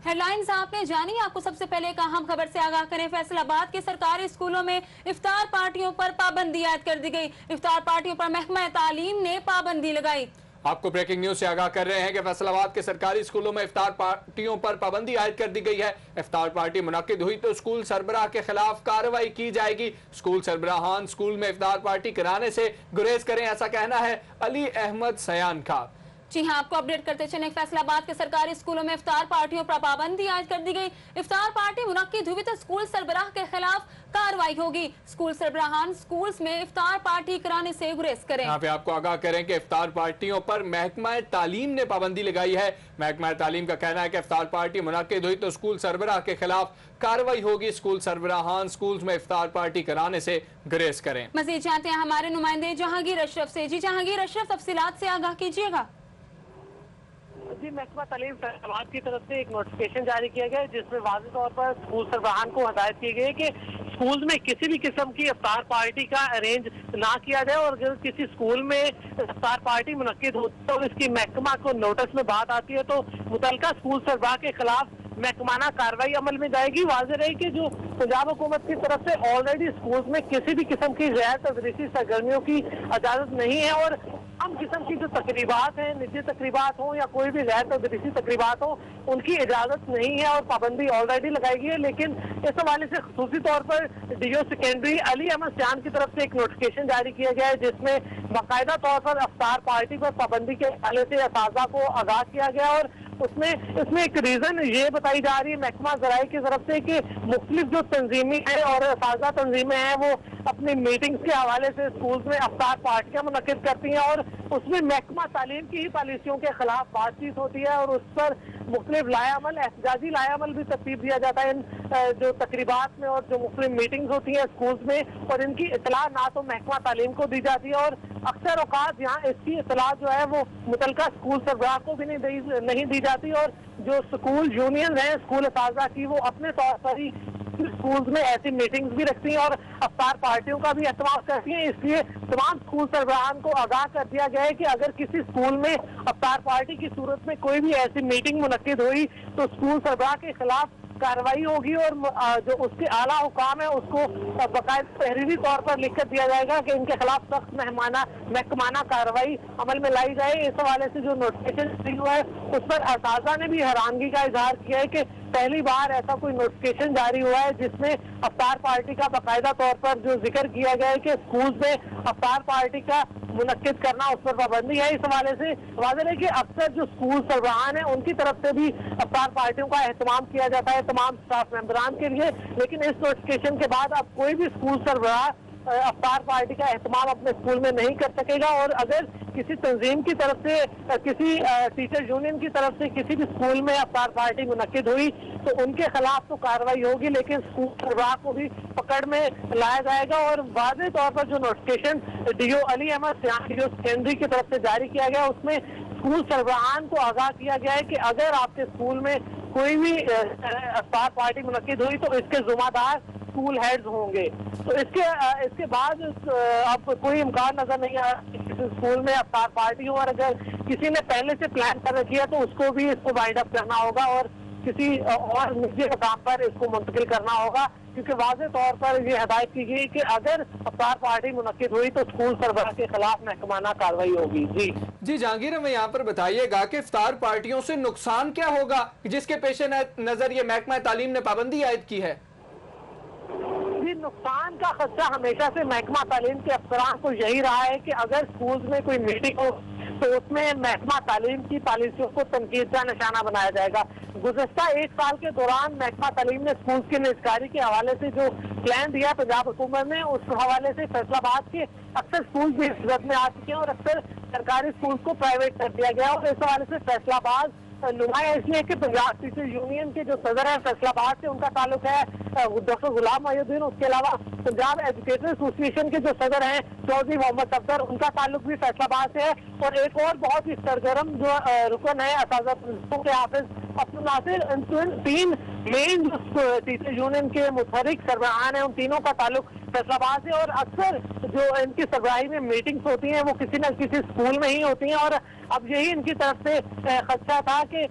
Headlines आपने जानी। आपको सबसे पहले एक अहम खबर से आगाह करें। फैसलाबाद के सरकारी स्कूलों में इफ्तार पार्टियों पर पाबंदी आयद कर दी गई। इफ्तार पार्टियों पर महकमा तालीम ने पाबंदी लगाई। आपको ब्रेकिंग न्यूज से आगाह कर रहे हैं कि फैसलाबाद के सरकारी स्कूलों में इफ्तार पार्टियों पर पाबंदी आयद कर दी गई है। इफ्तार पार्टी मुनक्किद हुई तो स्कूल सरबराह के खिलाफ कार्रवाई की जाएगी। स्कूल सरबराहान स्कूल में इफ्तार पार्टी कराने से गुरेज करें, ऐसा कहना है अली अहमद सयान का। जी हाँ, आपको अपडेट करते चलें। फैसलाबाद के सरकारी स्कूलों में इफ्तार पार्टियों पर पाबंदी आयद कर दी गई। इफ्तार पार्टी मुनक्किद हुई तो स्कूल सरबराह के खिलाफ कार्रवाई होगी। स्कूल सरबराहान स्कूल्स में इफ्तार पार्टी कराने से गुरेज करें। यहाँ पे आपको आगाह करें कि इफ्तार पार्टियों पर महकमा तालीम ने पाबंदी लगाई है। महकमा तालीम का कहना है कि इफ्तार पार्टी मुनक्किद हुई तो स्कूल सरबराह के खिलाफ कार्रवाई होगी। स्कूल सरबराहान स्कूल्स में इफ्तार पार्टी कराने से गुरेज करें। मजीद जानते हैं हमारे नुमाइंदे जहांगीर अशरफ से। जी जहांगीर अशरफ, तफसीलात से आगाह कीजिएगा। जी, महकमा तालीम फैसलाबाद की तरफ से एक नोटिफिकेशन जारी किया गया है जिसमें वाज़ेह तौर पर स्कूल सरबराहान को हदायत की गई है कि स्कूल में किसी भी किस्म की इफ्तार पार्टी का अरेंज ना किया जाए, और अगर किसी स्कूल में इफ्तार पार्टी मुनक्किद होती है और इसकी महकमा को नोटिस में बात आती है तो मुतलका स्कूल सरबराह के खिलाफ महकमाना कार्रवाई अमल में जाएगी। वाज़ेह रही कि जो पंजाब हुकूमत की तरफ से ऑलरेडी स्कूल में किसी भी किस्म की गैर तदरीसी सरगर्मियों की इजाजत नहीं है, और आम किस्म की जो तकरीबात हैं, निजी तकरीबात हो या कोई भी गैर तदरीसी तकरीबात हो, उनकी इजाजत नहीं है और पाबंदी ऑलरेडी लगाई गई है। लेकिन इस हवाले से खुसूसी तौर पर डीओ सेकेंडरी अली अहमद सयान की तरफ से एक नोटिफिकेशन जारी किया गया है जिसमें बाकायदा तौर पर इफ्तार पार्टी पर पाबंदी के हवाले से असातिज़ा को आगाह किया गया, और इसमें एक रीजन ये बताई जा रही है महकमा ज़राए की तरफ से कि मुख्तलिफ जो तंजीमें हैं और असातिज़ा तंजीमें हैं वो अपनी मीटिंग्स के हवाले से स्कूल में इफ्तार पार्टियां मुनक्किद करती हैं, और उसमें महकमा तालीम की ही पॉलिसियों के खिलाफ बातचीत होती है और उस पर मुख्तलिफ लायामल एहतजाजी लायामल भी तरतीब दिया जाता है इन जो तकरीबात में और जो मुख्तलिफ मीटिंग्स होती हैं स्कूल्स में, और इनकी इतला ना तो महकमा तालीम को दी जाती है और अक्सर औकात यहाँ इसकी इतला जो है वो मुतलका स्कूल सरबराह को भी नहीं दी जाती, और जो स्कूल यूनियन है स्कूल असातिज़ा की वो अपने तौर पर ही स्कूल्स में ऐसी मीटिंग्स भी रखती हैं और इफ्तार पार्टियों का भी एहतमाम करती हैं। इसलिए तमाम स्कूल सरबराहान को आगाह कर दिया गया है कि अगर किसी स्कूल में इफ्तार पार्टी की सूरत में कोई भी ऐसी मीटिंग मुनक्किद हुई तो स्कूल सरबराह के खिलाफ कार्रवाई होगी, और जो उसके आला हुकाम है उसको बाकायदा तहरीरी तौर पर लिख कर दिया जाएगा कि इनके खिलाफ सख्त महकमाना कार्रवाई अमल में लाई जाए। इस हवाले से जो नोटिफिकेशन हुआ है उस पर असातिज़ा ने भी हैरानगी का इजहार किया है कि पहली बार ऐसा कोई नोटिफिकेशन जारी हुआ है जिसमें इफ्तार पार्टी का बाकायदा तौर पर जो जिक्र किया गया है कि स्कूल में इफ्तार पार्टी का मुनक्किद करना उस पर पाबंदी है। इस हवाले से वाज़ेह है कि अक्सर जो स्कूल सरबराहान है उनकी तरफ से भी इफ्तार पार्टियों का एहतमाम किया जाता है तमाम स्टाफ मेंबरान के लिए, लेकिन इस नोटिफिकेशन के बाद अब कोई भी स्कूल सरबराह इफ्तार पार्टी का एहतमाम अपने स्कूल में नहीं कर सकेगा, और अगर किसी तंजीम की तरफ से किसी टीचर यूनियन की तरफ से किसी भी स्कूल में इफ्तार पार्टी मुनक्किद हुई तो उनके खिलाफ तो कार्रवाई होगी, लेकिन स्कूल सरबराह को भी पकड़ में लाया जाएगा। और वाज़ेह तौर पर जो नोटिफिकेशन डीओ अली अहमद सयान डीओ सेकेंडरी की तरफ से जारी किया गया उसमें स्कूल सरबराहान को आगाह किया गया है कि अगर आपके स्कूल में कोई भी इफ्तार पार्टी मुनक्किद हुई तो इसके जिम्मेदार स्कूल हेड्स होंगे। तो इसके बाद अब कोई इम्कान नजर नहीं आ रहा किसी स्कूल में इफ्तार पार्टी हो, और अगर किसी ने पहले से प्लान कर रखी है तो उसको भी इसको वाइंड अप करना होगा और किसी और निजी काम पर इसको मुंतकिल करना होगा, क्योंकि वाज़ेह तौर पर ये हदायत की गई कि अगर इफ्तार पार्टी मुनक्किद हुई तो स्कूल सरबराह के खिलाफ महकमाना कार्रवाई होगी। जी जहांगीर, हमें यहाँ पर बताइएगा कि इफ्तार पार्टियों से नुकसान क्या होगा जिसके पेश नजर ये महकमा तालीम ने पाबंदी आयद की है? जी, नुकसान का खदशा हमेशा से महकमा तालीम के अफसरान को यही रहा है कि अगर स्कूल में कोई मीटिंग हो तो उसमें महकमा तालीम की पॉलिसियों को तनकीद का निशाना बनाया जाएगा। गुज़श्ता एक साल के दौरान महकमा तालीम ने स्कूल की निजकारी के हवाले से जो प्लान दिया पंजाब हुकूमत ने, उस हवाले से फैसलाबाद के अक्सर स्कूल भी हिफाजत में आ चुके हैं और अक्सर सरकारी स्कूल को प्राइवेट कर दिया गया, और इस हवाले से फैसलाबाद नुमाया इसलिए कि पंजाब टीचर यूनियन के जो सदर है फैसलाबाद से उनका ताल्लुक है डॉक्टर गुलाम मोहिउद्दीन, उसके अलावा पंजाब एजुकेटर एसोसिएशन के जो सदर हैं चौधरी मोहम्मद अख्तर, उनका ताल्लुक भी फैसलाबाद से है, और एक और बहुत ही सरगर्म जो रुकन है असातिज़ा के हाफिज अब्दुल नासिर। तीन मेन जो टीचर यूनियन के मुतहरिक सरबराहान हैं उन तीनों का ताल्लुक फैसलाबाद से, और अक्सर जो इनकी सरबराही में मीटिंग्स होती हैं वो किसी न किसी स्कूल में ही होती हैं, और अब यही इनकी तरफ से खदशा था कि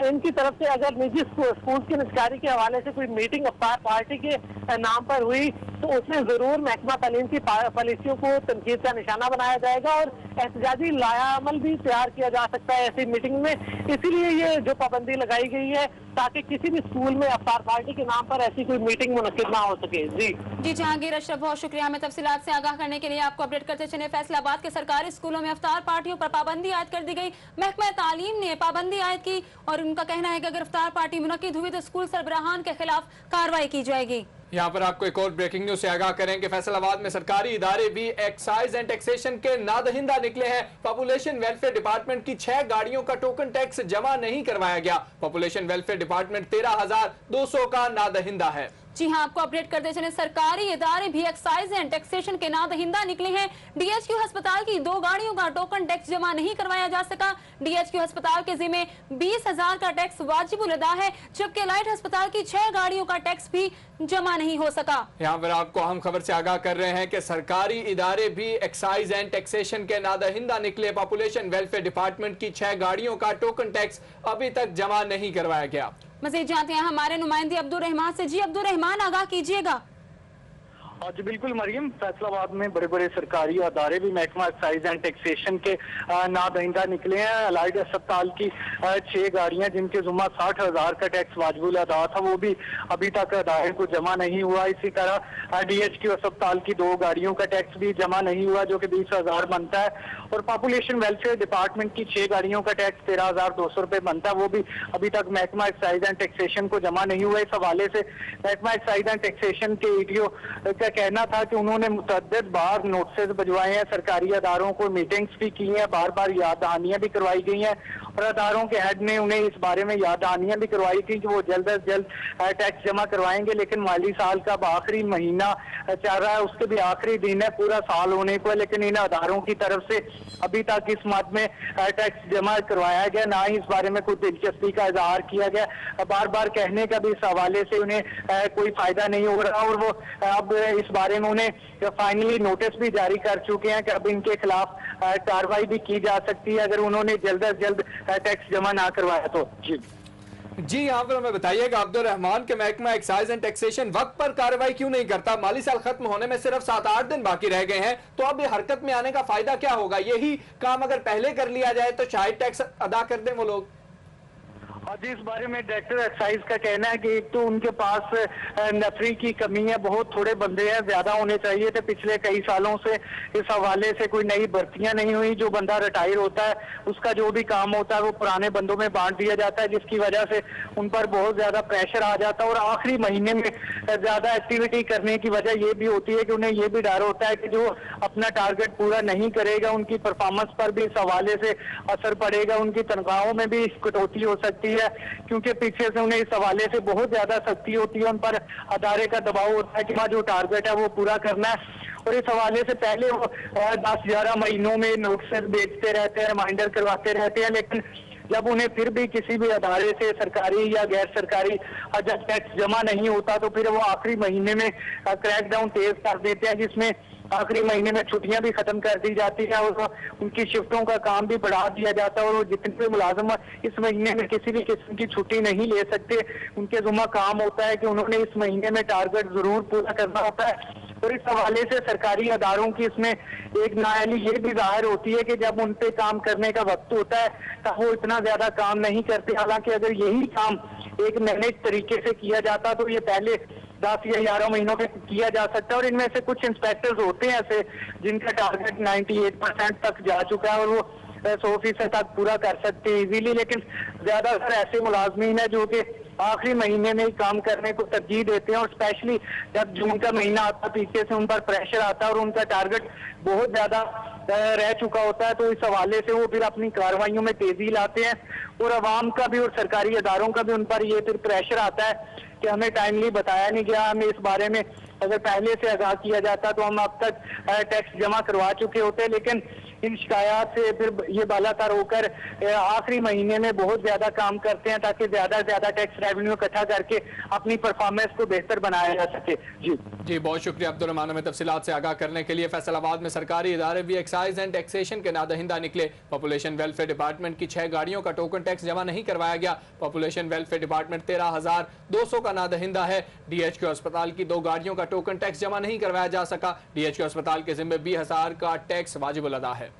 इनकी तरफ से अगर निजी स्कूल की निजकारी के हवाले से कोई मीटिंग अफ्तार पार्टी के नाम पर हुई तो उसमें जरूर महकमा तालीम की पॉलिसियों को तनकीद का निशाना बनाया जाएगा और एहतजाजी लायामल भी तैयार किया जा सकता है ऐसी मीटिंग में। इसीलिए ये जो पाबंदी लगाई गई है ताकि किसी भी स्कूल में अफ्तार पार्टी के नाम पर ऐसी कोई मीटिंग मुनक्किद ना हो सके। जी जहांगीर अशरफ, बहुत शुक्रिया हमें तफसीलात से आगाह करने के लिए। आपको अपडेट करते चले, फैसलाबाद के सरकारी स्कूलों में अफ्तार पार्टियों पर पाबंदी आयद कर दी गई। महकमा तालीम ने पाबंदी आयद की और उनका कहना है कि अगर अफ्तार पार्टी मुनक्किद हुई तो स्कूल सरबराहान के खिलाफ कार्रवाई की जाएगी। यहाँ पर आपको एक और ब्रेकिंग न्यूज से आगाह करें कि फैसलाबाद में सरकारी इदारे भी एक्साइज एंड टैक्सेशन के नादहिंदा निकले हैं। पॉपुलेशन वेलफेयर डिपार्टमेंट की 6 गाड़ियों का टोकन टैक्स जमा नहीं करवाया गया। पॉपुलेशन वेलफेयर डिपार्टमेंट 13,200 का नादहिंदा है। जी हां, आपको अपडेट करते चले, सरकारी इदारे भी एक्साइज एंड टैक्सेशन के नादहिंदा निकले हैं। डीएचक्यू अस्पताल की 2 गाड़ियों का टोकन टैक्स जमा नहीं करवाया जा सका। डीएचक्यू अस्पताल के जिम्मे 20,000 का टैक्स वाजिबुल अदा है, जबकि लाइट अस्पताल की 6 गाड़ियों का टैक्स भी जमा नहीं हो सका। यहाँ पर आपको अहम खबर से आगाह कर रहे हैं कि सरकारी इदारे भी एक्साइज एंड टैक्सेशन के नादहिंदा निकले। पॉपुलेशन वेलफेयर डिपार्टमेंट की 6 गाड़ियों का टोकन टैक्स अभी तक जमा नहीं करवाया गया। मजीद जानते हैं हमारे नुमाइंदे अब्दुल रहमान से। जी अब्दुल रहमान, आगाह कीजिएगा। जी बिल्कुल मरियम, फैसलाबाद में बड़े बड़े सरकारी अदारे भी महकमा एक्साइज एंड टैक्सेशन के नादहिंदा निकले हैं। अलाइड अस्पताल की 6 गाड़ियां जिनके जुम्मा 60,000 का टैक्स वाजिबुल अदा था वो भी अभी तक अदारे को जमा नहीं हुआ। इसी तरह डीएचक्यू अस्पताल की 2 गाड़ियों का टैक्स भी जमा नहीं हुआ जो कि 20,000 बनता है, और पॉपुलेशन वेलफेयर डिपार्टमेंट की 6 गाड़ियों का टैक्स 13,200 रुपए बनता है, वो भी अभी तक महकमा एक्साइज एंड टैक्सेशन को जमा नहीं हुआ। इस हवाले से महकमा एक्साइज एंड टैक्सेशन के ईडीओ का कहना था कि उन्होंने मुतअद्दिद बार नोटिस भिजवाए हैं, सरकारी अदारों को मीटिंग्स भी की हैं, बार बार याद दहानियां भी करवाई गई हैं, और अदारों के हेड ने उन्हें इस बारे में याद दहानियां भी करवाई थी कि वो जल्द अज जल्द टैक्स जमा करवाएंगे। लेकिन माली साल का आखिरी महीना चल रहा है, उसके भी आखिरी दिन है, पूरा साल होने को है, लेकिन इन अदारों की तरफ से अभी तक इस मद में टैक्स जमा करवाया गया, ना ही इस बारे में कोई दिलचस्पी का इजहार किया गया। बार बार कहने का भी इस हवाले से उन्हें कोई फायदा नहीं हो रहा, और वो अब इस बारे में उन्हें फाइनली नोटिस भी जारी कर चुके हैं कि अब इनके खिलाफ कार्रवाई भी की जा सकती है अगर उन्होंने जल्द अज जल्द टैक्स जमा ना करवाया तो। जी यहाँ पर हमें बताइएगा अब्दुल रहमान के महकमा एक्साइज एंड टैक्सेशन वक्त पर कार्रवाई क्यों नहीं करता? माली साल खत्म होने में सिर्फ 7-8 दिन बाकी रह गए हैं, तो अब हरकत में आने का फायदा क्या होगा? यही काम अगर पहले कर लिया जाए तो शायद टैक्स अदा कर दें वो लोग। जी, इस बारे में डायरेक्टर एक्साइज का कहना है कि एक तो उनके पास नफरी की कमी है, बहुत थोड़े बंदे हैं, ज्यादा होने चाहिए थे। पिछले कई सालों से इस हवाले से कोई नई भर्तियां नहीं हुई। जो बंदा रिटायर होता है उसका जो भी काम होता है वो पुराने बंदों में बांट दिया जाता है, जिसकी वजह से उन पर बहुत ज्यादा प्रेशर आ जाता है, और आखिरी महीने में ज्यादा एक्टिविटी करने की वजह ये भी होती है कि उन्हें ये भी डर होता है कि जो अपना टारगेट पूरा नहीं करेगा उनकी परफॉर्मेंस पर भी इस हवाले से असर पड़ेगा, उनकी तनख्वाहों में भी कटौती हो सकती है, क्योंकि पीछे से उन्हें इस हवाले से बहुत ज्यादा सख्ती होती है, उन पर अदारे का दबाव होता है कि जो टारगेट है वो पूरा करना है। और इस हवाले से पहले वो 10-11 महीनों में नोटिस भेजते रहते हैं, रिमाइंडर करवाते रहते हैं, लेकिन जब उन्हें फिर भी किसी भी अदारे से सरकारी या गैर सरकारी जब टैक्स जमा नहीं होता तो फिर वो आखिरी महीने में क्रैकडाउन तेज कर देते हैं, जिसमें आखिरी महीने में छुट्टियां भी खत्म कर दी जाती है और उनकी शिफ्टों का काम भी बढ़ा दिया जाता है, और वो जितने भी मुलाजिम इस महीने में किसी भी किस्म की छुट्टी नहीं ले सकते। उनके जुम्मा काम होता है कि उन्होंने इस महीने में टारगेट जरूर पूरा करना होता है। और इस हवाले से सरकारी अदारों की इसमें एक नाअहली ये भी जाहिर होती है कि जब उन पे काम करने का वक्त होता है तो वो इतना ज्यादा काम नहीं करते। हालांकि अगर यही काम एक मैनेज तरीके से किया जाता तो ये पहले 10 या 11 महीनों में किया जा सकता है। और इनमें से कुछ इंस्पेक्टर्स होते हैं ऐसे जिनका टारगेट 98% तक जा चुका है और वो 100% तक पूरा कर सकते हैं इजीली, लेकिन ज्यादातर ऐसे मुलाजमीन है जो कि आखिरी महीने में ही काम करने को तरजीह देते हैं, और स्पेशली जब जून का महीना आता है पीछे से उन पर प्रेशर आता है और उनका टारगेट बहुत ज्यादा रह चुका होता है, तो इस हवाले से वो फिर अपनी कार्रवाइयों में तेजी लाते हैं। और अवाम का भी और सरकारी अदारों का भी उन पर ये फिर प्रेशर आता है कि हमें टाइमली बताया नहीं गया, हमें इस बारे में अगर पहले से आगाह किया जाता तो हम अब तक टैक्स जमा करवा चुके होते। लेकिन इन शिकायत से फिर ये बालातर होकर आखिरी महीने में बहुत ज्यादा काम करते हैं ताकि ज्यादा से ज्यादा टैक्स रेवेन्यू इकट्ठा करके अपनी परफॉर्मेंस को बेहतर बनाया जा सके। जी बहुत शुक्रिया अब्दुल रहमान में तफसीलात से आगाह करने के लिए। फैसलाबाद में सरकारी इदारे भी एक्साइज एंड टैक्सेशन के नादहिंदा निकले। पॉपुलेशन वेलफेयर डिपार्टमेंट की 6 गाड़ियों का टोकन टैक्स जमा नहीं करवाया गया। पॉपुलेशन वेलफेयर डिपार्टमेंट 13,200 का नादहिंदा है। DHQ अस्पताल की 2 गाड़ियों का टोकन टैक्स जमा नहीं करवाया जा सका। DHQ अस्पताल के जिम्मे 20,000 का टैक्स वाजिब अदा है।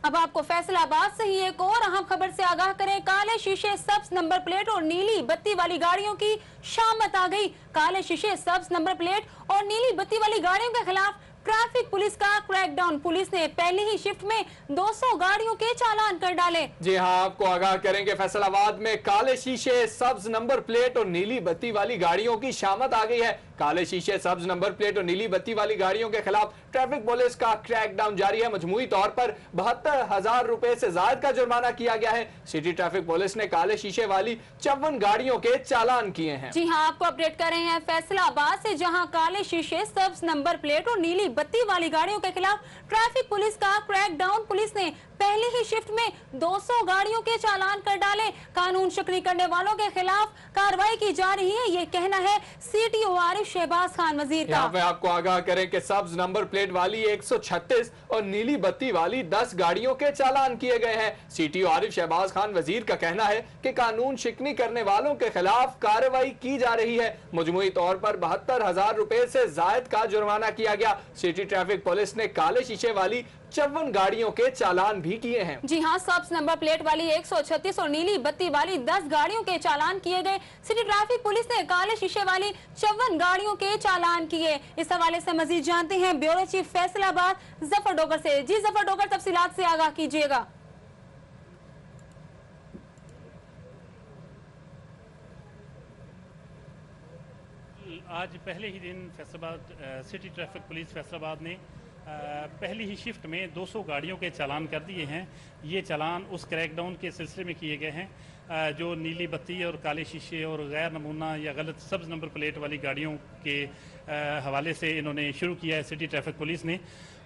अब आपको फैसलाबाद से ही एक और अहम खबर से आगाह करें। काले शीशे, सब्ज नंबर प्लेट और नीली बत्ती वाली गाड़ियों की शामत आ गई। काले शीशे, सब्ज नंबर प्लेट और नीली बत्ती वाली गाड़ियों के खिलाफ ट्रैफिक पुलिस का क्रैकडाउन। पुलिस ने पहली ही शिफ्ट में 200 गाड़ियों के चालान कर डाले। जी हाँ, आपको आगाह करेंगे फैसलाबाद में काले शीशे, सब्ज नंबर प्लेट और नीली बत्ती वाली गाड़ियों की शामत आ गई है। काले शीशे, सब्ज नंबर प्लेट और नीली बत्ती वाली गाड़ियों के खिलाफ ट्रैफिक पुलिस का क्रैकडाउन जारी है। मजमूई तौर पर 72,000 रुपए से ज्यादा का जुर्माना किया गया है। सिटी ट्रैफिक पुलिस ने काले शीशे वाली 54 गाड़ियों के चालान किए हैं। जी हाँ, आपको अपडेट कर रहे हैं फैसलाबाद से, जहां काले शीशे, सब्ज नंबर प्लेट और नीली बत्ती वाली गाड़ियों के खिलाफ ट्रैफिक पुलिस का क्रैकडाउन। पुलिस ने पहली ही शिफ्ट में 200 गाड़ियों के चालान कर डाले। कानून शिकनी करने वालों के खिलाफ कार्रवाई की जा रही है, ये कहना है CTO आरिफ शहबाज खान वजीर का। यहाँ पे आपको आगाह करें कि सब्ज नंबर प्लेट वाली 136 और नीली बत्ती वाली 10 गाड़ियों के चालान किए गए हैं। CTO आरिफ शहबाज खान वजीर का कहना है कि कानून शिकनी करने वालों के खिलाफ कार्रवाई की जा रही है। मजमूई तौर पर 72,000 रुपए से ज्यादा का जुर्माना किया गया। सिटी ट्रैफिक पुलिस ने काले शीशे वाली 54 गाड़ियों के चालान भी किए हैं। जी हाँ, सब्ज नंबर प्लेट वाली 136 और नीली बत्ती वाली 10 गाड़ियों के चालान किए गए। सिटी ट्रैफिक पुलिस ने काले शीशे वाली 54 गाड़ियों के चालान किए। इस हवाले से मजीद जानते हैं ब्यूरो चीफ फैसलाबाद जफर डोगर से। जी जफर डोगर, तफसीलात से आगाह कीजिएगा। आज पहले ही दिन Faisalabad city traffic police Faisalabad ने पहली ही शिफ्ट में 200 गाड़ियों के चालान कर दिए हैं। ये चालान उस क्रैकडाउन के सिलसिले में किए गए हैं जो नीली बत्ती और काले शीशे और गैर नमूना या गलत सब्ज नंबर प्लेट वाली गाड़ियों के हवाले से इन्होंने शुरू किया है सिटी ट्रैफिक पुलिस ने।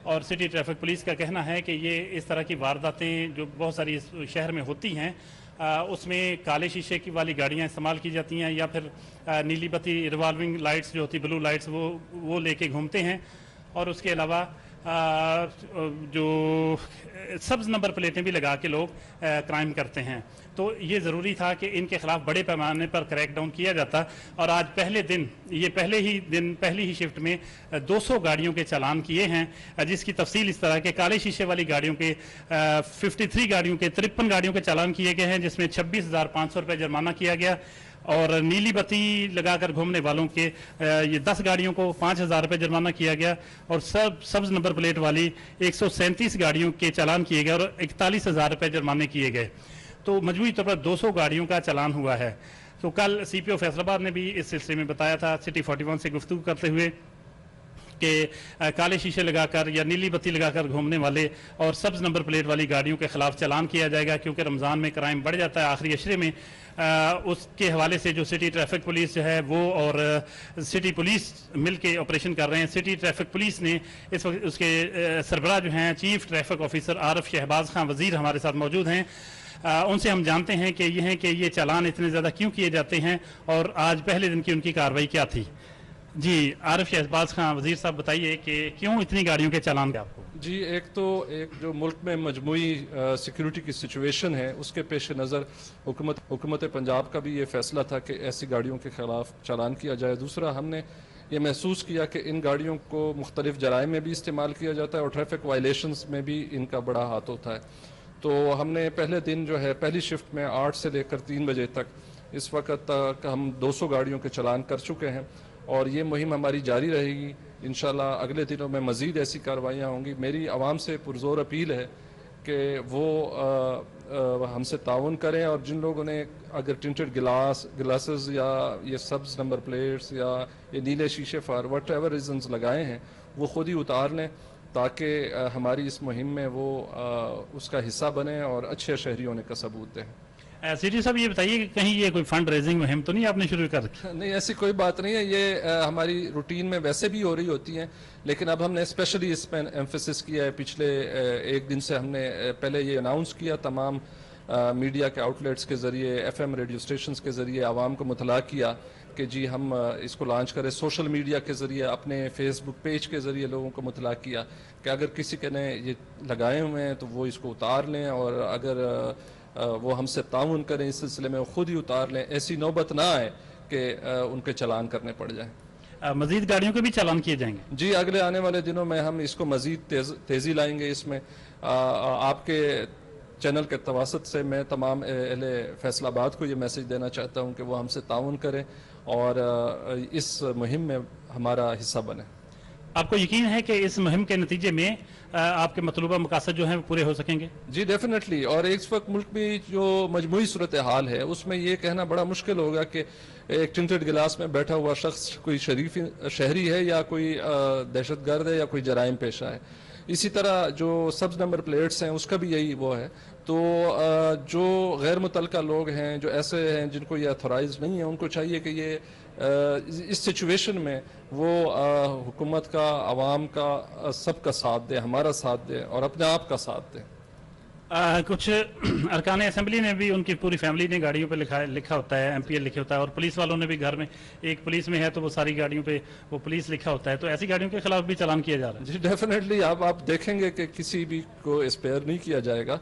और सिटी ट्रैफिक पुलिस का कहना है कि ये इस तरह की वारदातें जो बहुत सारी शहर में होती हैं उसमें काले शीशे की वाली गाड़ियां इस्तेमाल की जाती हैं या फिर नीली बत्ती रिवॉल्विंग लाइट्स जो होती ब्लू लाइट्स वो लेके घूमते हैं। और उसके अलावा जो सब्ज नंबर प्लेटें भी लगा के लोग क्राइम करते हैं। तो ये ज़रूरी था कि इनके खिलाफ बड़े पैमाने पर क्रैकडाउन किया जाता। और आज पहली ही शिफ्ट में 200 गाड़ियों के चालान किए हैं, जिसकी तफसील इस तरह के काले शीशे वाली गाड़ियों के 53 गाड़ियों के 53 गाड़ियों के चालान किए गए हैं, जिसमें 26,500 रुपये जुर्माना किया गया। और नीली बत्ती लगाकर घूमने वालों के ये 10 गाड़ियों को 5,000 रुपये जुर्माना किया गया। और सब्ज नंबर प्लेट वाली 137 गाड़ियों के चालान किए गए और 41,000 रुपये जुर्माने किए गए। तो मजबूरी तौर पर 200 गाड़ियों का चालान हुआ है। तो कल CPO फैसलाबाद ने भी इस सिलसिले में बताया था सिटी 41 से गुफ्तगू करते हुए कि काले शीशे लगाकर या नीली बत्ती लगाकर घूमने वाले और सब्ज नंबर प्लेट वाली गाड़ियों के खिलाफ चालान किया जाएगा, क्योंकि रमज़ान में क्राइम बढ़ जाता है आखिरी अशरे में। उसके हवाले से जो सिटी ट्रैफिक पुलिस जो है वो और सिटी पुलिस मिल के ऑपरेशन कर रहे हैं। सिटी ट्रैफिक पुलिस ने इस वक्त उसके सरबराह जो हैं chief traffic officer Arif Shahbaz Khan Wazir हमारे साथ मौजूद हैं। उनसे हम जानते हैं कि ये चालान इतने ज़्यादा क्यों किए जाते हैं और आज पहले दिन की उनकी कार्रवाई क्या थी। जी आरिफ शहबाज खान वजीर साहब, बताइए कि क्यों इतनी गाड़ियों के चालान आपको? जी, एक जो मुल्क में मजमूई सिक्योरिटी की सिचुएशन है उसके पेश नज़र हुकूमत पंजाब का भी ये फैसला था कि ऐसी गाड़ियों के ख़िलाफ़ चालान किया जाए। दूसरा, हमने ये महसूस किया कि इन गाड़ियों को मुख्तलिफ जराइम में भी इस्तेमाल किया जाता है और ट्रैफिक वायलेशंस में भी इनका बड़ा हाथ होता है। तो हमने पहले दिन जो है पहली शिफ्ट में 8 से लेकर 3 बजे तक इस वक्त तक हम 200 गाड़ियों के चालान कर चुके हैं और ये मुहिम हमारी जारी रहेगी। इंशाल्लाह अगले दिनों में मज़ीद ऐसी कार्रवाइयाँ होंगी। मेरी आवाम से पुरज़ोर अपील है कि वो हमसे ताउन करें और जिन लोगों ने अगर टिंटेड ग्लासेस या ये सब्ज नंबर प्लेट्स या ये नीले शीशे फॉर वट एवर रीजन्स लगाए हैं वो ख़ुद ही उतार लें, ताकि हमारी इस मुहिम में वो उसका हिस्सा बने और अच्छे शहरी होने का सबूत दें। सिटी साहब ये बताइए कि कहीं ये कोई फंड रेजिंग मुहिम तो नहीं आपने शुरू कर रखी? नहीं, ऐसी कोई बात नहीं है। ये हमारी रूटीन में वैसे भी हो रही होती हैं, लेकिन अब हमने स्पेशली इस पर एम्फेसिस किया है। पिछले एक दिन से हमने पहले ये अनाउंस किया, तमाम मीडिया के आउटलेट्स के ज़रिए, FM रेडियो स्टेशंस के ज़रिए आवाम को मुतला किया कि जी हम इसको लॉन्च करें। सोशल मीडिया के ज़रिए, अपने फेसबुक पेज के ज़रिए लोगों को मुतला किया कि अगर किसी के ने ये लगाए हुए हैं तो वो इसको उतार लें, और अगर वो हमसे ताउन करें इस सिलसिले में, वो खुद ही उतार लें। ऐसी नौबत ना आए कि उनके चालान करने पड़ जाए। मजीद गाड़ियों के भी चालान किए जाएंगे? जी, अगले आने वाले दिनों में हम इसको मजीद तेज़ी लाएंगे। इसमें आपके चैनल के तवासत से मैं तमाम अहले फैसलाबाद को ये मैसेज देना चाहता हूँ कि वो हमसे ताउन करें और इस मुहिम में हमारा हिस्सा बने। आपको यकीन है कि इस मुहिम के नतीजे में आपके मतलूबा मकासद जो हैं वो पूरे हो सकेंगे? जी डेफिनेटली। और इस वक्त मुल्क में जो मजमूई सूरत हाल है उसमें ये कहना बड़ा मुश्किल होगा कि एक टिंटेड गिलास में बैठा हुआ शख्स कोई शरीफ शहरी है या कोई दहशतगर्द है या कोई जराइम पेशा है। इसी तरह जो सब्ज नंबर प्लेट्स हैं उसका भी यही वो है। तो जो गैर मुतलका लोग हैं, जो ऐसे हैं जिनको ये अथोराइज नहीं है, उनको चाहिए कि ये इस सिचुएशन में वो हुकूमत का, आवाम का, सबका साथ दे, हमारा साथ दे और अपने आप का साथ दे। कुछ अरकान असेंबली ने भी, उनकी पूरी फैमिली ने गाड़ियों पे लिखा होता है, MPL लिखा होता है, और पुलिस वालों ने भी घर में, एक पुलिस में है तो वो सारी गाड़ियों पे वो पुलिस लिखा होता है। तो ऐसी गाड़ियों के खिलाफ भी चालान किया जा रहा है? जी डेफिनेटली। आप देखेंगे कि किसी भी को स्पेयर नहीं किया जाएगा।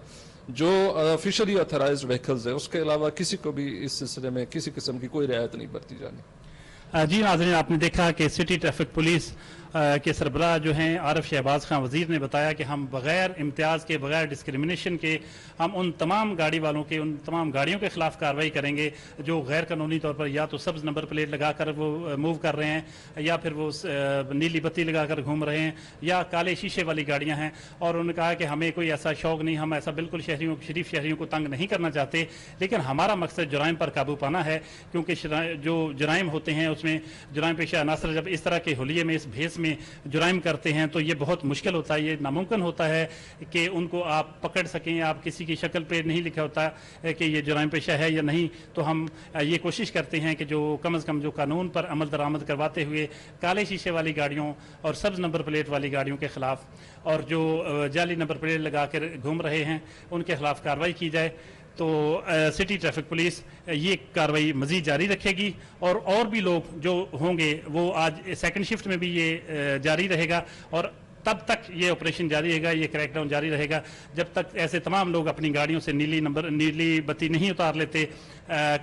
जो ऑफिशियली ऑथराइज्ड व्हीकल्स है उसके अलावा किसी को भी इस सिलसिले में किसी किस्म की कोई रियायत नहीं बरती जानी। जी नाज़रीन, आपने देखा कि सिटी ट्रैफिक पुलिस के सरबराह जो हैं आरिफ शहबाज खान वज़ीर ने बताया कि हम बग़ैर इम्तियाज़ के, बग़ैर डिस्क्रिमिनेशन के हम उन तमाम गाड़ी वालों के, उन तमाम गाड़ियों के ख़िलाफ़ कार्रवाई करेंगे जो गैर कानूनी तौर पर या तो सब्ज़ नंबर प्लेट लगा कर वो मूव कर रहे हैं, या फिर वो नीली बत्ती लगा कर घूम रहे हैं, या काले शीशे वाली गाड़ियाँ हैं। और उन्होंने कहा कि हमें कोई ऐसा शौक़ नहीं, हम ऐसा बिल्कुल शरीफ शहरियों को तंग नहीं करना चाहते, लेकिन हमारा मकसद जुराइम पर काबू पाना है। क्योंकि जो जुराइम होते हैं उसमें जुराइम पेशा अनासर जब इस तरह के हुलिये में, इस भेस में जुराइम करते हैं तो ये बहुत मुश्किल होता है, ये नामुमकिन होता है कि उनको आप पकड़ सकें। आप किसी की शक्ल पे नहीं लिखा होता है कि ये जुराइम पेशा है या नहीं। तो हम ये कोशिश करते हैं कि जो कम अज़ कम जो कानून पर अमल दरामद करवाते हुए काले शीशे वाली गाड़ियों और सब्ज़ नंबर प्लेट वाली गाड़ियों के ख़िलाफ़ और जो जाली नंबर प्लेट लगा कर घूम रहे हैं उनके ख़िलाफ़ कार्रवाई की जाए। तो सिटी ट्रैफिक पुलिस ये कार्रवाई मज़ीद जारी रखेगी और भी लोग जो होंगे वो आज सेकंड शिफ्ट में भी ये जारी रहेगा और तब तक ये ऑपरेशन जारी रहेगा, ये क्रैकडाउन जारी रहेगा जब तक ऐसे तमाम लोग अपनी गाड़ियों से नीली बत्ती नहीं उतार लेते,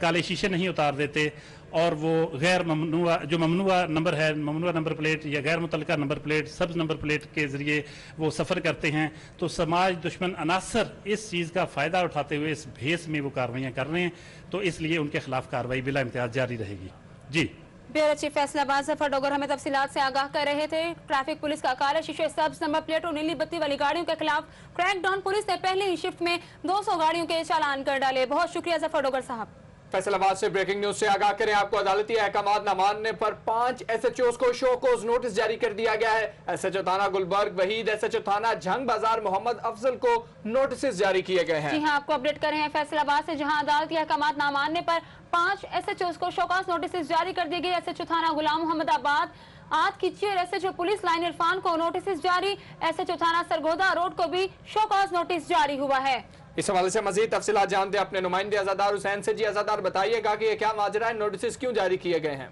काले शीशे नहीं उतार देते और वो गैर ममनुआ जो ममनुआ नंबर है, ममनुआ नंबर प्लेट या गैर मुतलका नंबर प्लेट, सब्ज नंबर प्लेट के ज़रिए वो सफ़र करते हैं। तो समाज दुश्मन अनासर इस चीज़ का फ़ायदा उठाते हुए इस भेस में वो कार्रवाइयाँ कर रहे हैं, तो इसलिए उनके खिलाफ कार्रवाई बिला इम्तियाज़ जारी रहेगी। जी ब्यूरो चीफ फैसलाबाद जफर डोगर हमें तफसीलात से आगाह कर रहे थे। ट्रैफिक पुलिस का काले शीशे, सब्ज नंबर प्लेट और नीली बत्ती वाली गाड़ियों के खिलाफ क्रैकडाउन। पुलिस ने पहले ही शिफ्ट में 200 गाड़ियों के चालान कर डाले। बहुत शुक्रिया जफर डोगर साहब। फैसलाबाद से ब्रेकिंग न्यूज से आगाह करें आपको, अदालती अहकामात न मानने पर 5 SHOs को शोकोज नोटिस जारी कर दिया गया है। SHO थाना गुलबर्ग वहीद, SHO थाना जंग बाजार मोहम्मद अफजल को नोटिस जारी किए गए हैं। जी हां, आपको अपडेट कर रहे हैं फैसलाबाद से, जहां अदालती अहकामात न मानने पर 5 SHOs को शोकाज नोटिस जारी कर दी गई। SHO थाना गुलाम मोहम्मदाबाद आद की chair SHO police line Irfan को नोटिस जारी। SHO थाना सरगोदा रोड को भी शोकाज नोटिस जारी हुआ है। इस हवाले से मजीद तफसीलात जानते हैं अपने नुमाइंदे अज़ादार हुसैन से। जी अज़ादार, बताइएगा कि ये क्या माजरा है, नोटिस क्यों जारी किए गए हैं?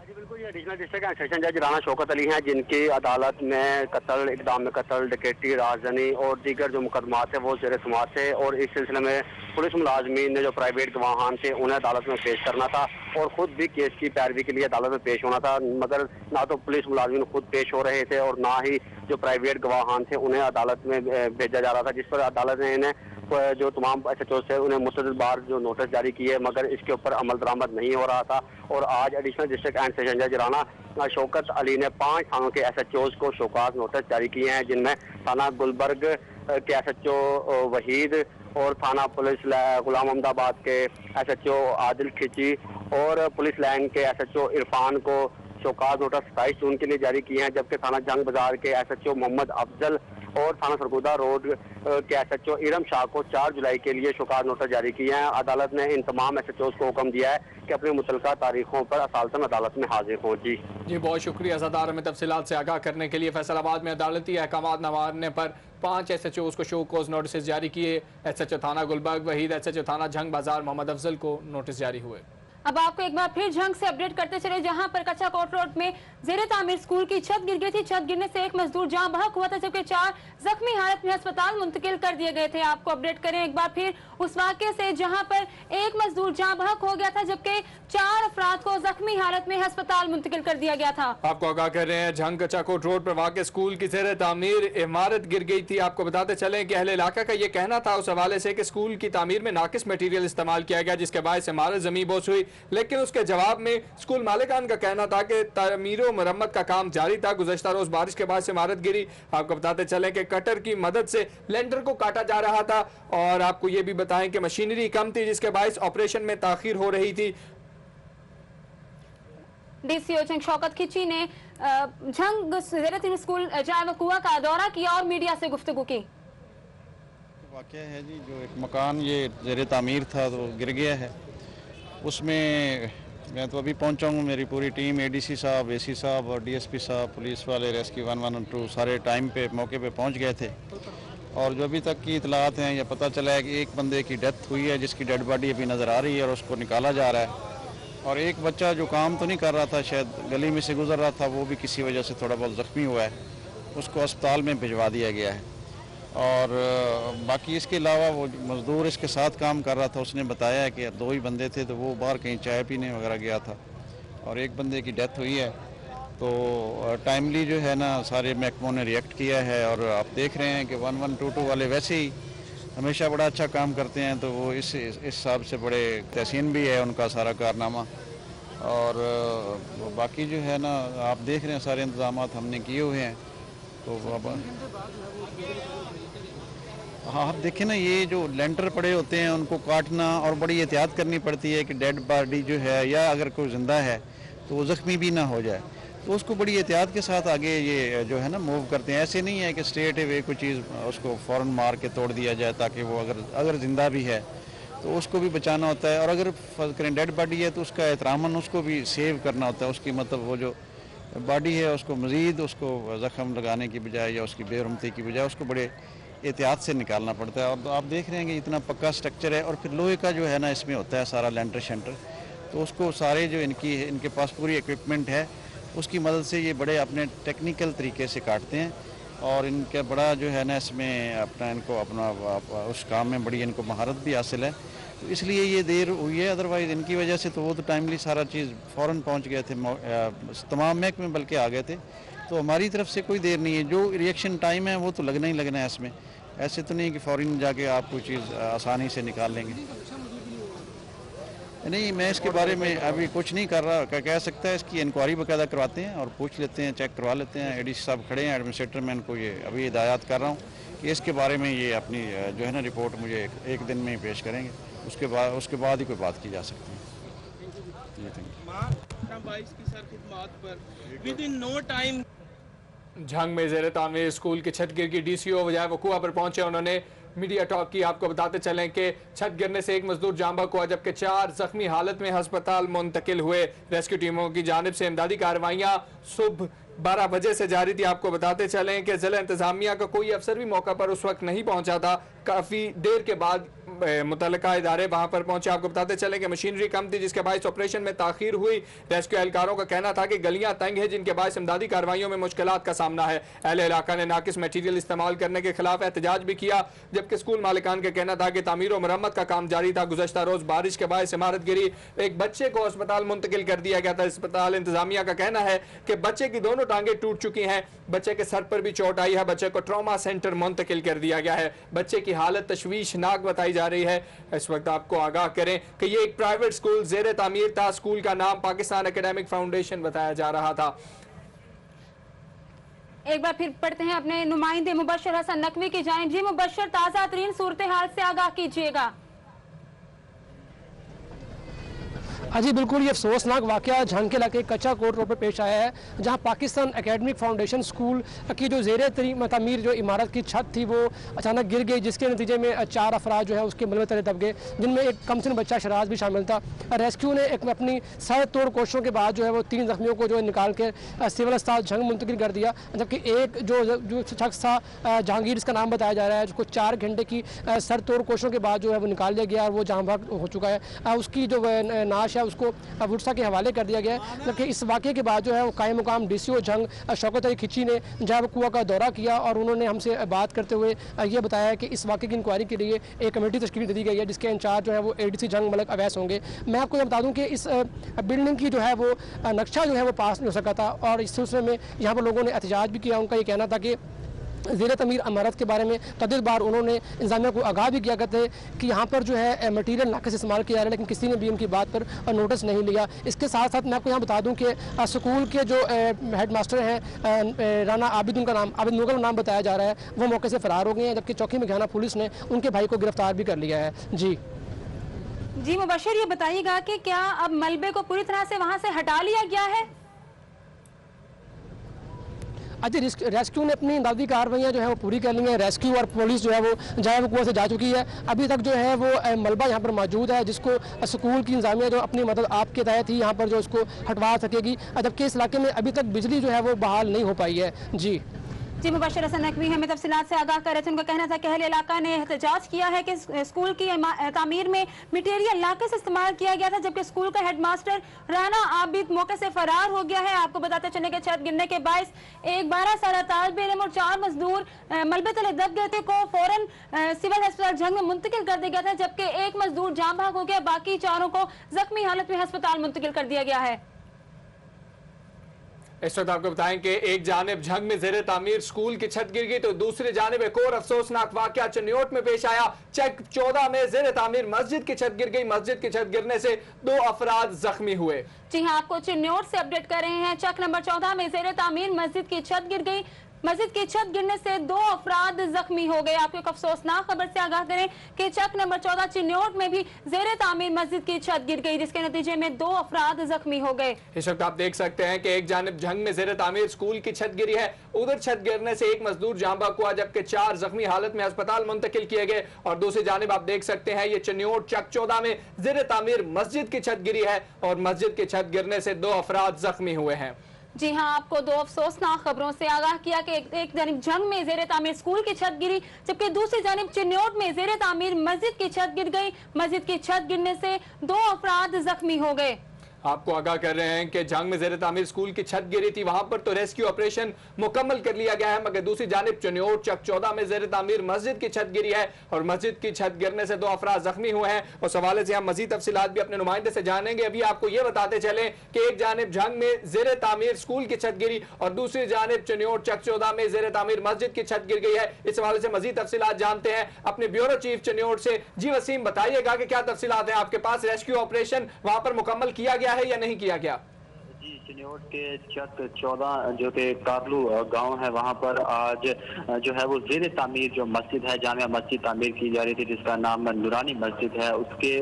जी बिल्कुल, ये एडिशनल डिस्ट्रिक्ट सेशन जज राना शौकत अली हैं, जिनकी अदालत में कत्ल, इक़दाम में कत्ल, डकैती, राजधानी और दीगर जो मुकदमात है वो ज़ेर समाअत थे। और इस सिलसिले में पुलिस मुलाजमीन ने जो प्राइवेट गवाहान थे उन्हें अदालत में पेश करना था और ख़ुद भी केस की पैरवी के लिए अदालत में पेश होना था, मगर ना तो पुलिस मुलाजमीन खुद पेश हो रहे थे और ना ही जो प्राइवेट गवाहान थे उन्हें अदालत में भेजा जा रहा था, जिस पर अदालत ने इन्हें जो तमाम SHOs थे उन्हें मुतअद्दिद बार जो नोटिस जारी किए, मगर इसके ऊपर अमल दरामद नहीं हो रहा था। और आज एडिशनल डिस्ट्रिक्ट एंड सेशन जज राना शौकत अली ने 5 थानों के SHOs को शोकाज नोटिस जारी किए हैं, जिनमें थाना गुलबर्ग के SHO वहीद और थाना पुलिस गुलाम मोहम्मदाबाद के SHO आदिल खिची और पुलिस लाइन के SHO इरफान को शोकाज नोटिस 27 जून के लिए जारी किए हैं, जबकि थाना जंग बाजार के SHO मोहम्मद अफजल और थाना सरगोदा रोड के SHO इरम शाह को 4 जुलाई के लिए शोकाज नोटिस जारी किए हैं। अदालत ने इन तमाम SHOs को हुक्म दिया है कि अपनी मुतल्लिका तारीखों पर असालतन अदालत में हाजिर हों। जी बहुत शुक्रिया सदार में तफसीलात से आगाह करने के लिए। फैसलाबाद में अदालती अहकामात न मानने पर 5 SHOs को शो कोज नोटिस जारी किए। SHO थाना गुलबर्ग वहीद, SHO थाना झंग बाजार मोहम्मद अफजल को नोटिस जारी हुए। अब आपको एक बार फिर झंग से अपडेट करते चले, जहां पर कच्चा कोट रोड में जेरे तामीर स्कूल की छत गिर गई थी। छत गिरने से एक मजदूर जान बहक हुआ था, जबकि 4 जख्मी हालत में अस्पताल मुंतकिल कर दिए गए थे। आपको अपडेट करें एक बार फिर उस वाक़े से जहां पर एक मजदूर जान बहक हो गया था, जबकि 4 अफराद को जख्मी हालत में अस्पताल मुंतकिल कर दिया गया था। आपको आगाह कर रहे हैं झंग कच्चा कोट रोड पर वाक़ स्कूल की जेरे तामीर इमारत गिर गई थी। आपको बताते चले कि अहले इलाका का ये कहना था उस हवाले से कि स्कूल की तामीर में नाकिस मटीरियल इस्तेमाल किया गया, जिसके बायस इमारत जमीन बोस हुई। लेकिन उसके जवाब में स्कूल मालिकान का कहना था कि तामीर व मरम्मत का काम जारी था। गुज़श्ता रोज बारिश के बाद से इमारत गिरी। आपको बताते चले कि कटर की मदद से लेंटर को काटा जा रहा था, और आपको ये भी बताएं कि मशीनरी कम थी, जिसके बायस ऑपरेशन में ताखीर हो रही थी। DCO झंग शौकत खिची ने झंग जेरे स्कूल जाए वकुआ का दौरा किया और मीडिया से गुफ्तगू की। वाक़या है जी, जो एक मकान ये जेरे तामीर था तो गिर गया है। उसमें मैं तो अभी पहुंचा हूँ, मेरी पूरी टीम ADC साहब, AC साहब और DSP साहब, पुलिस वाले, रेस्क्यू 112 सारे टाइम पे मौके पे पहुंच गए थे। और जो अभी तक की इतलात हैं, यह पता चला है कि एक बंदे की डेथ हुई है, जिसकी डेड बॉडी अभी नज़र आ रही है और उसको निकाला जा रहा है। और एक बच्चा जो काम तो नहीं कर रहा था, शायद गली में से गुजर रहा था, वो भी किसी वजह से थोड़ा बहुत ज़ख्मी हुआ है, उसको अस्पताल में भिजवा दिया गया है। और बाकी इसके अलावा वो मज़दूर इसके साथ काम कर रहा था, उसने बताया है कि 2 ही बंदे थे, तो वो बाहर कहीं चाय पीने वगैरह गया था और एक बंदे की डेथ हुई है। तो टाइमली जो है ना सारे महकमों ने रिएक्ट किया है। और आप देख रहे हैं कि 1122 वाले वैसे ही हमेशा बड़ा अच्छा काम करते हैं, तो वो इस हिसाब से बड़े तहसीन भी है उनका सारा कारनामा। और बाकी जो है ना आप देख रहे हैं सारे इंतजाम हमने किए हुए हैं। तो अब हाँ, आप देखें ना, ये जो लेंटर पड़े होते हैं उनको काटना और बड़ी एहतियात करनी पड़ती है कि डेड बॉडी जो है या अगर कोई ज़िंदा है तो वो ज़ख्मी भी ना हो जाए, तो उसको बड़ी एहतियात के साथ आगे ये जो है ना मूव करते हैं। ऐसे नहीं है कि स्ट्रेट वे कोई चीज़ उसको फ़ौरन मार के तोड़ दिया जाए, ताकि वो अगर ज़िंदा भी है तो उसको भी बचाना होता है, और अगर फर्ज करें डेड बॉडी है तो उसका एहतरामन उसको भी सेव करना होता है। उसकी मतलब वो जो बॉडी है उसको मज़ीद उसको ज़ख्म लगाने की बजाय या उसकी बेरहमती की बजाय उसको बड़े एहतियात से निकालना पड़ता है। और आप देख रहे हैं कि इतना पक्का स्ट्रक्चर है, और फिर लोहे का जो है ना इसमें होता है सारा लेंटर शेंटर, तो उसको सारे जो इनके पास पूरी इक्विपमेंट है उसकी मदद से ये बड़े अपने टेक्निकल तरीके से काटते हैं। और इनका बड़ा जो है ना इसमें अपना उस काम में बड़ी इनको महारत भी हासिल है, तो इसलिए ये देर हुई है। अदरवाइज़ इनकी वजह से तो वो तो टाइमली सारा चीज़ फ़ौरन पहुंच गए थे, तमाम महकमे बल्कि आ गए थे। तो हमारी तरफ से कोई देर नहीं है, जो रिएक्शन टाइम है वो तो लगना ही लगना है इसमें। ऐसे तो नहीं कि फ़ौरन जाके आप कोई चीज़ आसानी से निकाल लेंगे। नहीं, मैं इसके बारे में अभी कुछ नहीं कर रहा, कह सकता है इसकी इंक्वायरी बाकायदा करवाते हैं और पूछ लेते हैं, चेक करवा लेते हैं। ADC साहब खड़े हैं, एडमिनिस्ट्रेटर, मैं इनको ये अभी हिदायत कर रहा हूँ कि इसके बारे में ये अपनी जो है ना रिपोर्ट मुझे एक दिन में ही पेश करेंगे, उसके बाद ही कोई बात की जा सकती है। झंग में ज़ेरे तामीर स्कूल की छत गिर की DCO वजाय वकुआ पर पहुंचे, उन्होंने मीडिया टॉक की। आपको बताते चलें कि छत गिरने से एक मजदूर जान बहक हुआ, जबकि 4 जख्मी हालत में अस्पताल मुंतकिल हुए। रेस्क्यू टीमों की जानिब से इमदादी कार्रवाइयाँ सुबह 12 बजे से जारी थी। आपको बताते चलें कि ज़िला इंतजामिया का कोई अफसर भी मौका पर उस वक्त नहीं पहुंचा था, काफ़ी देर के बाद मुतल्लिका इदारे वहां पर पहुंचे। आपको बताते चलें कि मशीनरी कम थी, जिसके बायस ऑपरेशन में ताखीर हुई। रेस्क्यू एहलकारों का कहना था कि गलियां तंग है, जिनके बायस इमदादी कार्रवाइयों में मुश्किलात का सामना है। अहले इलाका ने नाकिस मटीरियल इस्तेमाल करने के खिलाफ एहतजाज भी किया, जबकि स्कूल मालिकान का कहना था कि तामीर और मरम्मत का काम जारी था। गुज़श्ता रोज बारिश के बायस इमारत गिरी, एक बच्चे को अस्पताल मुंतकिल कर दिया गया था। अस्पताल इंतजामिया का कहना है कि बच्चे की दोनों टांगें टूट चुकी हैं, बच्चे के सर पर भी चोट आई है, बच्चे को ट्रॉमा सेंटर मुंतकिल कर दिया गया है। बच्चे की हालत तशवीशनाक बताई जा रही है। इस वक्त आपको आगाह करें कि ये एक प्राइवेट स्कूल ज़ेरे तामीर था। स्कूल का नाम पाकिस्तान एकेडमिक फाउंडेशन बताया जा रहा था। एक बार फिर पढ़ते हैं अपने नुमाइंदे मुबश्शिर हसन नकवी की जानिब। जी मुबश्शिर, ताज़ा तरीन सूरत हाल से आगाह कीजिएगा। हाँ जी बिल्कुल, ये अफसोसनाक वाक़या झंग के इलाके कच्चा कोट रोड पर पेश आया है, जहाँ पाकिस्तान एकेडमिक फाउंडेशन स्कूल की जो ज़ेर तमीर जो इमारत की छत थी वो अचानक गिर गई, जिसके नतीजे में 4 अफराद जो है उसके मलबे तले दब गए, जिनमें एक कमसिन बच्चा शराज भी शामिल था। रेस्क्यू ने एक अपनी सर तोड़ कोशिशों के बाद जो है वो 3 जख्मियों को जो है निकाल के सिविल अस्पताल झंग मुंतकिल कर दिया, जबकि एक जो शख्स था जहांगीर, इसका नाम बताया जा रहा है, जिसको 4 घंटे की सर तोड़ कोशिशों के बाद जो है वो निकाल लिया गया और वो जहाँ भाग हो चुका है। उसकी जो नाश है उसको वुड्सा के हवाले कर दिया गया है। जबकि इस वाक़े के बाद जो है वो कायम मुकाम DCO झंग शौकत अली खिची ने जब कुआ का दौरा किया और उन्होंने हमसे बात करते हुए ये बताया कि इस वाक़े की इंक्वायरी के लिए एक कमेटी तश्कील दे दी गई है, जिसके इंचार्ज जो है वो ADC झंग मलक अवैस होंगे। मैं आपको ये बता दूं कि इस बिल्डिंग की जो है वो नक्शा जो है वो पास नहीं हो सका था और इस सिलसिले में यहाँ पर लोगों ने एहतजाज भी किया। उनका ये कहना था कि ज़ेर तमीर इमारत के बारे में तदील बार उन्होंने इंतज़ामिया को आगाह भी किया करते कि यहाँ पर जो है मटीरियल नाकस इस्तेमाल किया जा रहा है, लेकिन किसी ने भी उनकी बात पर नोटिस नहीं लिया। इसके साथ साथ मैं आपको यहाँ बता दूँ कि स्कूल के जो हेड मास्टर हैं राना आबिद, उनका नाम आबिद मुगल नाम बताया जा रहा है, वो मौके से फ़रार हो गए हैं, जबकि चौकी मेघाना पुलिस ने उनके भाई को गिरफ्तार भी कर लिया है। जी मुबशर, ये बताइएगा कि क्या अब मलबे को पूरी तरह से वहाँ से हटा लिया गया है? अच्छा, रेस्क्यू ने अपनी इमदादी कार्रवाइयाँ जो है वो पूरी कर ली हैं। रेस्क्यू और पुलिस जो है वो जाए कुआं से जा चुकी है। अभी तक जो है वो मलबा यहाँ पर मौजूद है, जिसको स्कूल की इंतजामिया जो अपनी मदद आपके तहत ही यहाँ पर जो उसको हटवा सकेगी, जबकि इस इलाके में अभी तक बिजली जो है वो बहाल नहीं हो पाई है। जी मुबशर हसन नकवी हमें तफसीलात से आगाह कर रहे थे। उनका कहना था कि अहले इलाका ने एहतजाज किया है कि स्कूल की तामीर में मटीरियल नाकस इस्तेमाल किया गया था, जबकि स्कूल का हेडमास्टर राना आबिद मौके से फरार हो गया है। आपको बताते चलने के छत गिरने के बायस एक 12 साल तालिब इल्म और 4 मजदूर मलबे तले दब गए थे, को फौरन सिविल अस्पताल झंग में मुंतकिल कर दिया गया था, जबकि एक मजदूर जान भाग हो गया, बाकी 4 को जख्मी हालत में अस्पताल मुंतकिल कर दिया गया है। इस वक्त आपको बताएं कि एक जानिब झंग में ज़ेर तामीर स्कूल की छत गिर गई तो दूसरी जानिब एक और अफसोसनाक वाकया चन्योट में पेश आया। चक 14 में ज़ेर तामीर मस्जिद की छत गिर गई। मस्जिद की छत गिरने से 2 अफराद जख्मी हुए। जी हाँ, आपको चन्योट से अपडेट कर रहे हैं। चक नंबर 14 में ज़ेर तामीर मस्जिद की छत गिर गई। मस्जिद की छत गिरने से 2 अफराद जख्मी हो गए। आपको एक अफसोसनाक खबर से आगाह करें कि चक नंबर 14 चिन्योट में भी ज़ेर तामीर मस्जिद की छत गिर गई, जिसके नतीजे में 2 अफराद जख्मी हो गए। इस वक्त आप देख सकते हैं कि एक जानिब झंग में ज़ेर तामीर स्कूल की छत गिरी है, उधर छत गिरने से 1 मजदूर जान बहक हुआ, जबकि 4 जख्मी हालत में अस्पताल मुंतकिल किए गए। और दूसरी जानिब आप देख सकते हैं ये चिन्योट चक 14 में ज़ेर तामीर मस्जिद की छत गिरी है और मस्जिद की छत गिरने से 2 अफराद जख्मी हुए हैं। जी हाँ, आपको 2 अफसोसनाक खबरों से आगाह किया कि एक जानिब झंग में ज़ेर तामीर स्कूल की छत गिरी, जबकि दूसरी जानिब चिन्योट में ज़ेर तामीर मस्जिद की छत गिर गई। मस्जिद की छत गिरने से 2 अफराद जख्मी हो गए। आपको आगाह कर रहे हैं कि झंग में ज़ेर तामीर स्कूल की छत गिरी थी, वहां पर तो रेस्क्यू ऑपरेशन मुकम्मल कर लिया गया है, मगर दूसरी जानिब चन्योट चक 14 में ज़ेर तामीर मस्जिद की छत गिरी है और मस्जिद की छत गिरने से 2 अफराद जख्मी हुए हैं। और उस हवाले से हम मजीद तफसीलात भी अपने नुमाइंदे से जानेंगे। अभी आपको ये बताते चले कि एक जानिब झंग में ज़ेर तामीर स्कूल की छत गिरी और दूसरी जानिब चन्योट चक 14 में ज़ेर तामीर मस्जिद की छत गिर गई है। इस हवाले से मजीद तफसीलात जानते हैं अपने ब्यूरो चीफ चन्योट से। जी वसीम, बताइएगा कि क्या तफसीलात है आपके पास, रेस्क्यू ऑपरेशन वहां पर मुकम्मल किया गया है या नहीं किया गया? चिन्योट के चक 14 जो कि कारलू गांव है, वहां पर आज जो है वो ज़ेर तामीर जो मस्जिद है, जामिया मस्जिद तामीर की जा रही थी, जिसका नाम नूरानी मस्जिद है। उसके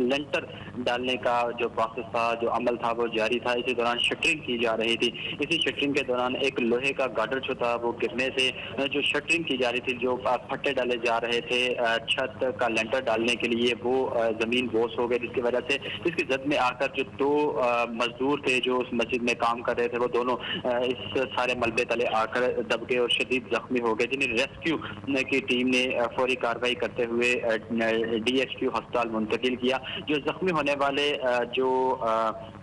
लेंटर डालने का जो प्रोसेस था, जो अमल था, वो जारी था। इसी दौरान शटरिंग की जा रही थी। इसी शटरिंग के दौरान एक लोहे का गार्डर जो था वो गिरने से जो शटरिंग की जा रही थी, जो फट्टे डाले जा रहे थे छत का लेंटर डालने के लिए, वो जमीन बोस हो गई, जिसकी वजह से इसकी जद में आकर जो 2 मजदूर थे जो उस मस्जिद में काम कर रहे थे, वो दोनों इस सारे मलबे तले आकर दब गए और शदीद जख्मी हो गए, जिन्हें रेस्क्यू की टीम ने फौरी कार्रवाई करते हुए DHQ अस्पताल मुंतकिल किया। जो जख्मी होने वाले जो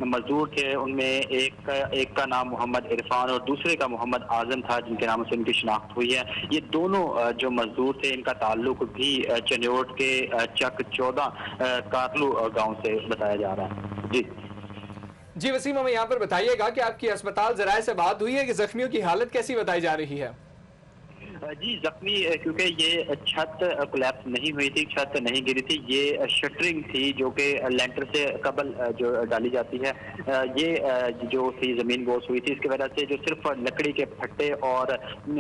मजदूर थे, उनमें एक का नाम मोहम्मद इरफान और दूसरे का मोहम्मद आजम था, जिनके नाम से उनकी शिनाख्त हुई है। ये दोनों जो मजदूर थे, इनका ताल्लुक भी चन्योट के चक 14 कारलू गाँव से बताया जा रहा है। जी वसीम, हमें यहाँ पर बताइएगा कि आपकी अस्पताल जराये से बात हुई है कि जख्मियों की हालत कैसी बताई जा रही है? जी जख्मी, क्योंकि ये छत कोलैप्स नहीं हुई थी, छत नहीं गिरी थी, ये शटरिंग थी जो कि लेंटर से कबल जो डाली जाती है, ये जो थी जमीन बोस हुई थी। इसकी वजह से जो सिर्फ लकड़ी के फट्टे और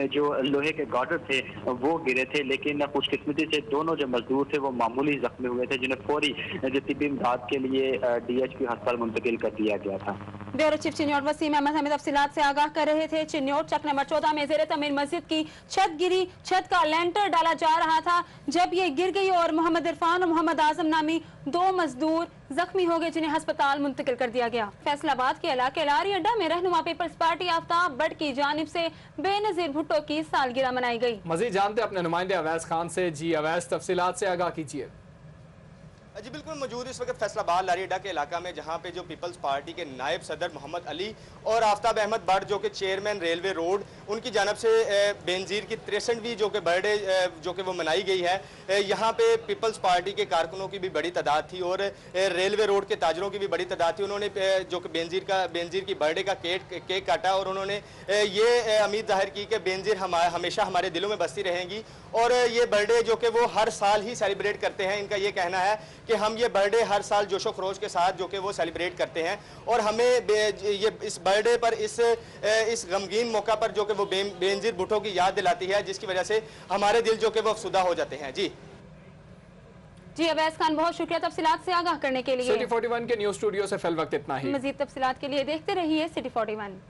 जो लोहे के गार्डर थे वो गिरे थे, लेकिन खुशकिस्मती से दोनों जो मजदूर थे वो मामूली जख्मी हुए थे, जिन्हें फौरी तिब्बी इमदाद के लिए DHP अस्पताल मुंतकिल कर दिया गया था। ब्यूरो चीफ चिन्योट वसीम अहमद हमें तफसीलात से आगाह कर रहे थे। चिन्योट चक नंबर 14 में ज़ेरे तमीर मस्जिद की छत गिरी, छत का लेंटर डाला जा रहा था जब ये गिर गई और मोहम्मद इरफान और मोहम्मद आजम नामी 2 मजदूर जख्मी हो गए, जिन्हें अस्पताल मुंतकिल कर दिया गया। फैसलाबाद के इलाके लारी अड्डा में रहनुमा पीपल्स पार्टी आफ्ताब बट की जानिब से बेनजीर भुट्टो की सालगिरह मनाई गई। मजीद जानते अपने नुमाइंदे अवैस खान से। जी अवैस, तफसीलात से आगाह कीजिए। जी बिल्कुल, मौजूद इस वक्त फैसलाबाद लारी अड्डा के इलाका में, जहां पे जो पीपल्स पार्टी के नायब सदर मोहम्मद अली और आफ्ताब अहमद बट जो कि चेयरमैन रेलवे रोड, उनकी जानब से बेनजीर की 63वीं जो कि बर्थडे जो कि वो मनाई गई है। यहाँ पे पीपल्स पार्टी के कारकुनों की भी बड़ी तादाद थी और रेलवे रोड के ताजरों की भी बड़ी तादाद थी। उन्होंने जो कि बेनजीर की बर्थडे का केक काटा और उन्होंने ये उम्मीद जाहिर की कि बेनजीर हमेशा हमारे दिलों में बसती रहेंगी और ये बर्थडे जो कि वो हर साल ही सेलिब्रेट करते हैं। इनका ये कहना है कि हम ये बर्थडे हर साल जोशो खरोश के साथ जो कि वो सेलिब्रेट करते हैं और हमें ये इस बर्थडे पर इस गमगीन मौका पर जो कि वो बेनजीर भुट्टो की याद दिलाती है, जिसकी वजह से हमारे दिल जो कि वो अफसुदा हो जाते हैं। जी अवैस खान, बहुत शुक्रिया तफसीलात से आगाह करने के लिए। सिटी 41 के न्यूज स्टूडियो से फिल वक्त इतना ही। मजीद तफसीलात के लिए देखते रहिए सिटी 41।